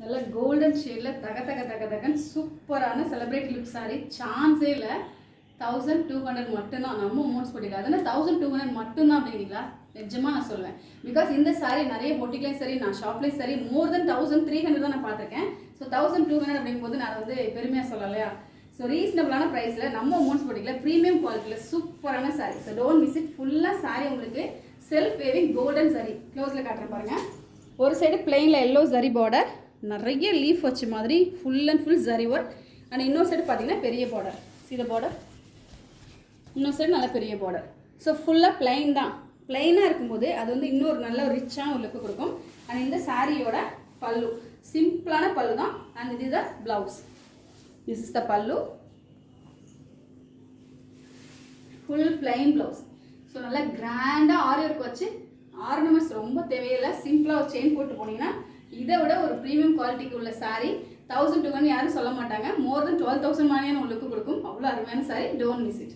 நல்ல கோல்டன் ஷேடில் தக தக தக தகன்னு சூப்பரான செலிப்ரிட்டி லுக் சாரி. சான்ஸே இல்லை. 1200 மட்டும்தான். நம்ம அமௌண்ட்ஸ் போட்டிக்கலாம். அதனால் 1200 மட்டும்தான் அப்படிங்களா? நிஜமாக நான் சொல்லுவேன். பிகாஸ் இந்த சாரி நிறைய பொட்டிக்லேயும் சரி, நான் ஷாப்லேயும் சரி, மோர் தென் 1300 தான் நான் பார்த்துருக்கேன். ஸோ 1200 அப்படிங்கும்போது நான் வந்து பெருமையாக சொல்லலையா? ஸோ ரீசனபிளான ப்ரைஸில் நம்ம அமௌண்ட்ஸ் போட்டிக்கல, ப்ரீமியம் குவாலிட்டியில் சூப்பரான sorry. So don't miss it. ஃபுல்லாக சாரி உங்களுக்கு செல்ஃப் வேவிங் கோல்டன் சாரி. க்ளோஸில் காட்டுறேன் பாருங்கள். ஒரு சைடு பிளெயினில் எல்லோ ஜரி பார்டர், நிறைய லீஃப் வச்ச மாதிரி full and full zari work. And இன்னொரு சைடு பார்த்தீங்கன்னா பெரிய பார்டர். சீத பார்டர், இன்னொரு சைடு நல்ல பெரிய பார்டர். ஸோ ஃபுல்லாக பிளைன் தான். பிளைனாக இருக்கும்போது அது வந்து இன்னொரு நல்ல ஒரு ரிச்சான ஒரு லுக்கு கொடுக்கும். அண்ட் இந்த சாரியோட பல்லு சிம்பிளான பல்லு தான். அண்ட் இது the blouse. This is the pallu. Full plain blouse. So நல்லா கிராண்டாக ஆரி ஒர்க் வச்சு, ஆர்னமெண்ட்ஸ் ரொம்ப தேவையில்லை. சிம்பிளாக ஒரு செயின் போட்டு போனீங்கன்னா இதை விட ஒரு ப்ரீமியம் குவாலிட்டிக்கு உள்ள சாரி 1200 யாரும் சொல்ல மாட்டாங்க. மோர் தென் 12,000 மாதிரியான ஒரு லுக்கு கொடுக்கும். அவ்வளோ அருமையான சாரி. Don't miss it.